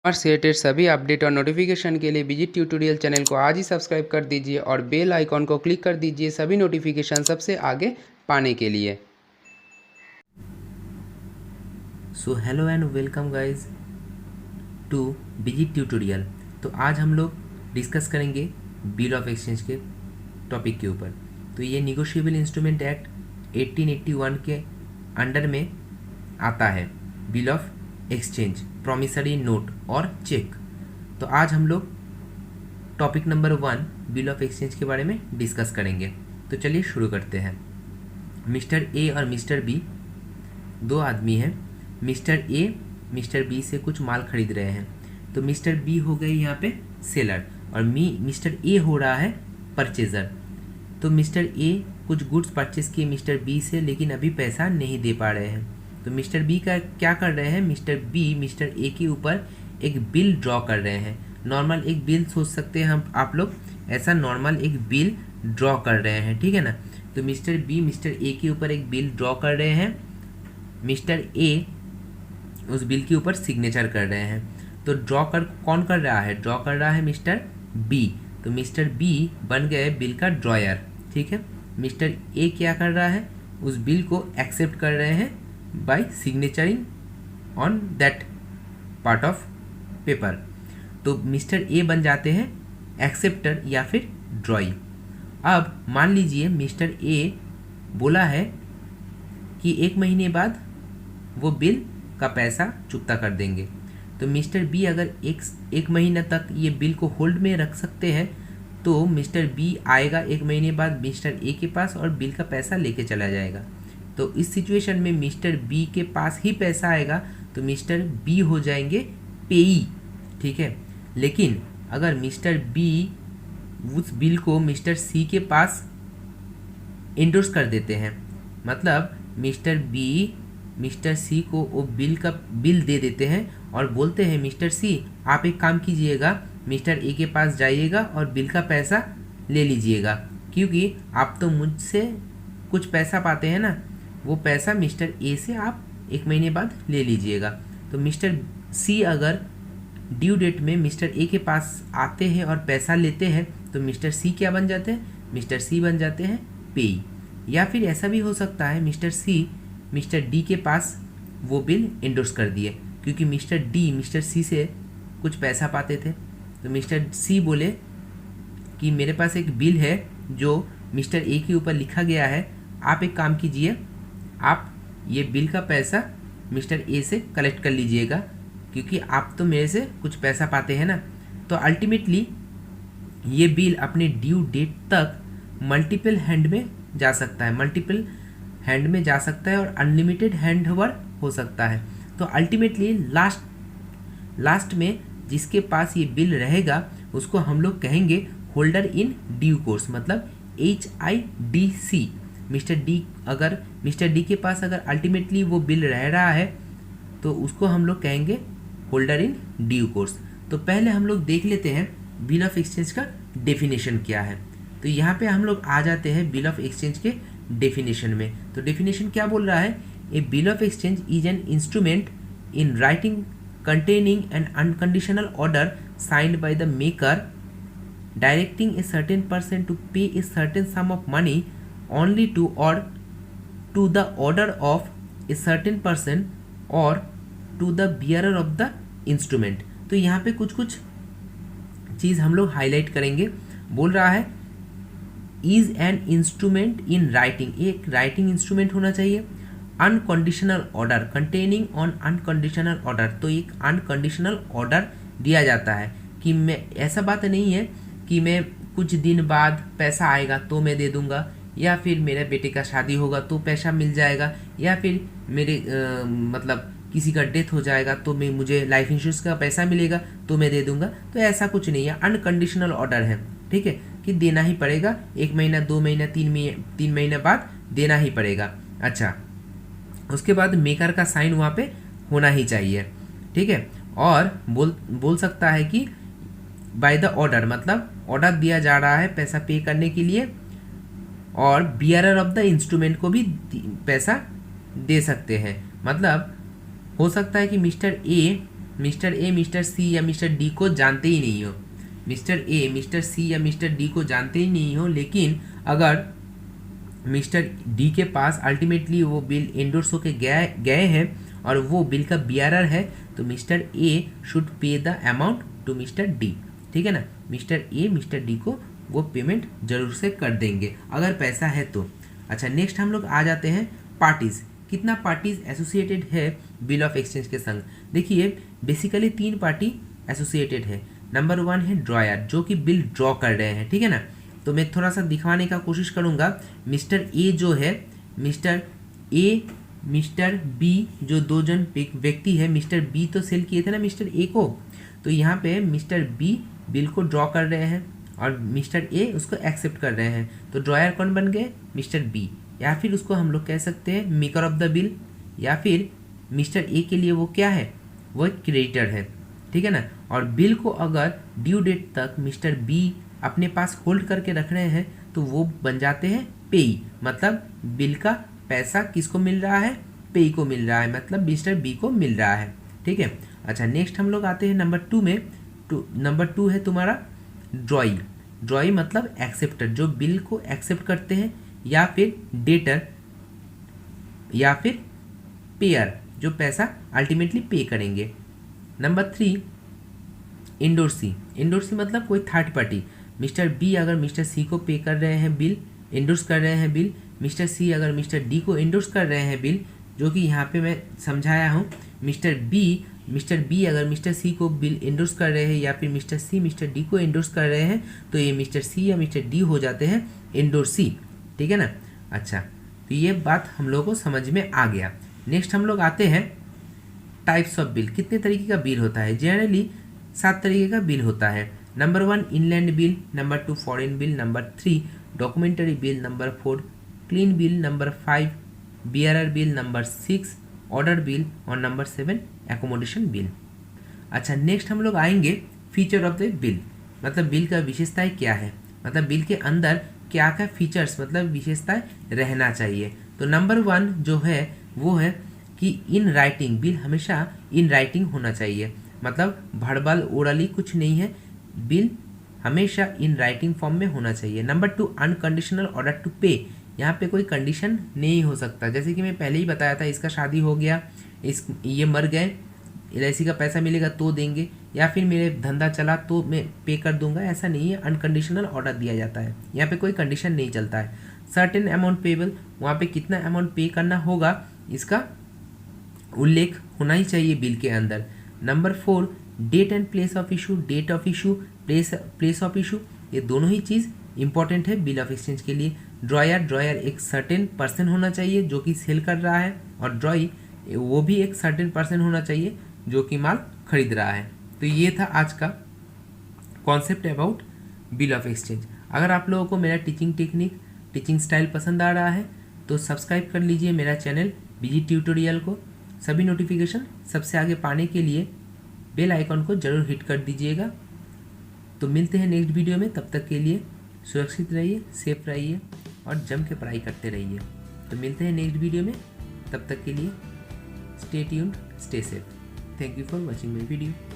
और से रिलेटेड सभी अपडेट और नोटिफिकेशन के लिए विजिट ट्यूटोरियल चैनल को आज ही सब्सक्राइब कर दीजिए और बेल आइकॉन को क्लिक कर दीजिए सभी नोटिफिकेशन सबसे आगे पाने के लिए। So hello and welcome guys two digit tutorial. तो आज हम लोग डिस्कस करेंगे बिल ऑफ एक्सचेंज के टॉपिक के ऊपर। तो ये निगोशिएबल इंस्ट्रूमेंट एक्ट 1881 के अंडर में आता है bill of exchange, promissory note और चेक। तो आज हम लोग topic number 1 bill of exchange के बारे में डिस्कस करेंगे। तो चलिए शुरू करते हैं। मिस्टर ए और मिस्टर बी दो आदमी हैं। मिस्टर ए मिस्टर बी से कुछ माल खरीद रहे हैं। तो मिस्टर बी हो गए यहाँ पे सेलर और मिस्टर ए हो रहा है परचेज़र। तो मिस्टर ए कुछ गुड्स परचेज किए मिस्टर बी से, लेकिन अभी पैसा नहीं दे पा रहे हैं। तो मिस्टर बी का क्या कर रहे हैं, मिस्टर बी मिस्टर ए के ऊपर एक बिल ड्रॉ कर रहे हैं। नॉर्मल एक बिल सोच सकते हैं हम आप लोग, ऐसा नॉर्मल एक बिल ड्रॉ कर रहे हैं, ठीक है ना। तो मिस्टर बी मिस्टर ए के ऊपर एक बिल ड्रॉ कर रहे हैं। मिस्टर ए उस बिल के ऊपर सिग्नेचर कर रहे हैं। तो कौन कर रहा है, ड्रॉ कर रहा है मिस्टर बी। तो मिस्टर बी बन गए बिल का ड्रॉयर, ठीक है। मिस्टर ए क्या कर रहा है, उस बिल को एक्सेप्ट कर रहे हैं by signaturing on that part of paper. तो मिस्टर ए बन जाते हैं एक्सेप्टर या फिर ड्रॉई। अब मान लीजिए मिस्टर ए बोला है कि 1 महीने बाद वो बिल का पैसा चुकता कर देंगे। तो मिस्टर बी अगर एक महीना तक ये बिल को होल्ड में रख सकते हैं, तो मिस्टर बी आएगा 1 महीने बाद मिस्टर ए के पास और बिल का पैसा लेके चला जाएगा। तो इस सिचुएशन में मिस्टर बी के पास ही पैसा आएगा, तो मिस्टर बी हो जाएंगे पेई, ठीक है। लेकिन अगर मिस्टर बी उस बिल को मिस्टर सी के पास इंडोर्स कर देते हैं, मतलब मिस्टर बी मिस्टर सी को वो बिल दे देते हैं और बोलते हैं मिस्टर सी आप एक काम कीजिएगा, मिस्टर ए के पास जाइएगा और बिल का पैसा ले लीजिएगा, क्योंकि आप तो मुझसे कुछ पैसा पाते हैं ना, वो पैसा मिस्टर ए से आप 1 महीने बाद ले लीजिएगा। तो मिस्टर सी अगर ड्यू डेट में मिस्टर ए के पास आते हैं और पैसा लेते हैं, तो मिस्टर सी क्या बन जाते हैं, मिस्टर सी बन जाते हैं पेई। या फिर ऐसा भी हो सकता है मिस्टर सी मिस्टर डी के पास वो बिल इंडोर्स कर दिए, क्योंकि मिस्टर डी मिस्टर सी से कुछ पैसा पाते थे। तो मिस्टर सी बोले कि मेरे पास एक बिल है जो मिस्टर ए के ऊपर लिखा गया है, आप एक काम कीजिए, आप ये बिल का पैसा मिस्टर ए से कलेक्ट कर लीजिएगा, क्योंकि आप तो मेरे से कुछ पैसा पाते हैं ना। तो अल्टीमेटली ये बिल अपने ड्यू डेट तक मल्टीपल हैंड में जा सकता है, और अनलिमिटेड हैंड ओवर हो सकता है। तो अल्टीमेटली लास्ट में जिसके पास ये बिल रहेगा उसको हम लोग कहेंगे होल्डर इन ड्यू कोर्स, मतलब HIDC। मिस्टर डी के पास अगर अल्टीमेटली वो बिल रह रहा है तो उसको हम लोग कहेंगे होल्डर इन ड्यू कोर्स। तो पहले हम लोग देख लेते हैं बिल ऑफ एक्सचेंज का डेफिनेशन क्या है। तो यहाँ पे हम लोग आ जाते हैं बिल ऑफ एक्सचेंज के डेफिनेशन में। तो डेफिनेशन क्या बोल रहा है, a bill of exchange is an instrument in writing containing an unconditional order signed by the maker directing a certain person to pay a certain sum of money only to the order of a certain person or to the bearer of the instrument। तो यहाँ पे कुछ चीज़ हम लोग highlight करेंगे। बोल रहा है is an instrument in writing, एक राइटिंग इंस्ट्रूमेंट होना चाहिए। Unconditional order containing on unconditional order, तो एक अनकंडीशनल ऑर्डर दिया जाता है कि मैं, ऐसा बात नहीं है कि मैं कुछ दिन बाद पैसा आएगा तो मैं दे दूंगा, या फिर मेरे बेटे का शादी होगा तो पैसा मिल जाएगा, या फिर मेरे मतलब किसी का डेथ हो जाएगा तो मुझे लाइफ इंश्योरेंस का पैसा मिलेगा तो मैं दे दूंगा। तो ऐसा कुछ नहीं है, अनकंडीशनल ऑर्डर है, ठीक है, कि देना ही पड़ेगा, 1 महीना 2 महीना 3 महीने बाद देना ही पड़ेगा। अच्छा, उसके बाद मेकर का साइन वहाँ पे होना ही चाहिए, ठीक है। और बोल सकता है कि बाय द ऑर्डर, मतलब ऑर्डर दिया जा रहा है पैसा पे करने के लिए, और बियरर ऑफ द इंस्ट्रूमेंट को भी पैसा दे सकते हैं। मतलब हो सकता है कि mister A mister A, mister C या मिस्टर डी को जानते ही नहीं हो, मिस्टर ए, मिस्टर सी या मिस्टर डी को जानते ही नहीं हो, लेकिन अगर मिस्टर डी के पास अल्टीमेटली वो बिल एंडोर्स होके गए हैं और वो बिल का बियरर है, तो mister A should pay the amount to mister D, ठीक है ना। मिस्टर ए मिस्टर डी को वो पेमेंट जरूर से कर देंगे अगर पैसा है तो। अच्छा, नेक्स्ट हम लोग आ जाते हैं पार्टीज़। कितना पार्टीज एसोसिएटेड है बिल ऑफ एक्सचेंज के संग? देखिए बेसिकली 3 पार्टी एसोसिएटेड है। नंबर 1 है ड्रॉयर, जो कि बिल ड्रॉ कर रहे हैं, ठीक है ना। तो मैं थोड़ा सा दिखाने का कोशिश करूँगा। मिस्टर ए जो है, मिस्टर ए मिस्टर बी, जो 2 जन व्यक्ति है, मिस्टर बी तो सेल किए थे ना मिस्टर ए को, तो यहाँ पे मिस्टर बी बिल को ड्रॉ कर रहे हैं और मिस्टर ए उसको एक्सेप्ट कर रहे हैं। तो ड्रॉयर कौन बन गए? मिस्टर बी, या फिर उसको हम लोग कह सकते हैं मेकर ऑफ द बिल, या फिर मिस्टर ए के लिए वो क्या है? वो एक क्रेडिटर है, ठीक है ना। और बिल को अगर ड्यू डेट तक मिस्टर बी अपने पास होल्ड करके रख रहे हैं तो वो बन जाते हैं पेई, मतलब बिल का पैसा किसको मिल रहा है? पेई को मिल रहा है, मतलब मिस्टर बी को मिल रहा है, ठीक है। अच्छा, नेक्स्ट हम लोग आते हैं नंबर 2 में। नंबर 2 है तुम्हारा ड्रॉई। ड्रॉई मतलब एक्सेप्टर, जो बिल को एक्सेप्ट करते हैं, या फिर डेटर, या फिर पेयर, जो पैसा अल्टीमेटली पे करेंगे। Number 3 endorsee. इंडोर्सी मतलब कोई थर्ड पार्टी। मिस्टर बी अगर मिस्टर सी को पे कर रहे हैं बिल, इंडोर्स कर रहे हैं बिल, मिस्टर सी अगर मिस्टर डी को इंडोर्स कर रहे हैं बिल, जो कि यहाँ पे मैं समझाया हूँ। मिस्टर बी अगर मिस्टर सी को बिल इंडोर्स कर रहे हैं, या फिर मिस्टर सी मिस्टर डी को इंडोर्स कर रहे हैं, तो ये मिस्टर सी या मिस्टर डी हो जाते हैं इंडोर्सी, ठीक है ना। अच्छा, तो ये बात हम लोगों को समझ में आ गया। नेक्स्ट हम लोग आते हैं टाइप्स ऑफ बिल। कितने तरीके का बिल होता है? जनरली 7 तरीके का बिल होता है। Number 1 inland bill, number 2 foreign bill, number 3 documentary bill, number 4 clean bill, number 5 bearer bill, number 6 order bill, और नंबर 7 एकोमोडेशन बिल। अच्छा, नेक्स्ट हम लोग आएंगे फीचर ऑफ द बिल, मतलब बिल का विशेषताएं क्या है, मतलब बिल के अंदर क्या क्या फीचर्स मतलब विशेषताएं रहना चाहिए। तो नंबर 1 जो है वो है कि इन राइटिंग, बिल हमेशा इन राइटिंग होना चाहिए, मतलब भड़बल ओरली कुछ नहीं है, बिल हमेशा इन राइटिंग फॉर्म में होना चाहिए। नंबर 2 अनकंडीशनल ऑर्डर टू पे। यहाँ पे कोई कंडीशन नहीं हो सकता, जैसे कि मैं पहले ही बताया था, इसका शादी हो गया, ये मर गए, LIC का पैसा मिलेगा तो देंगे, या फिर मेरे धंधा चला तो मैं पे कर दूंगा, ऐसा नहीं है। अनकंडीशनल ऑर्डर दिया जाता है, यहाँ पे कोई कंडीशन नहीं चलता है। सर्टेन अमाउंट पेबल, वहाँ पे कितना अमाउंट पे करना होगा इसका उल्लेख होना ही चाहिए बिल के अंदर। Number 4 date and place of issue. Date of issue, place of issue, ये दोनों ही चीज़ इंपॉर्टेंट है बिल ऑफ एक्सचेंज के लिए। ड्रॉयर एक सर्टेन पर्सन होना चाहिए जो कि सेल कर रहा है, और ड्रॉई वो भी एक सर्टेन पर्सन होना चाहिए जो कि माल खरीद रहा है। तो ये था आज का concept about bill of exchange. अगर आप लोगों को मेरा टीचिंग टेक्निक, टीचिंग स्टाइल पसंद आ रहा है तो सब्सक्राइब कर लीजिए मेरा चैनल बीजी ट्यूटोरियल को। सभी नोटिफिकेशन सबसे आगे पाने के लिए बेल आइकॉन को ज़रूर हिट कर दीजिएगा। तो मिलते हैं नेक्स्ट वीडियो में, तब तक के लिए सुरक्षित रहिए, सेफ रहिए और जम के पढ़ाई करते रहिए। तो मिलते हैं नेक्स्ट वीडियो में, तब तक के लिए stay tuned, stay safe. Thank you for watching my video.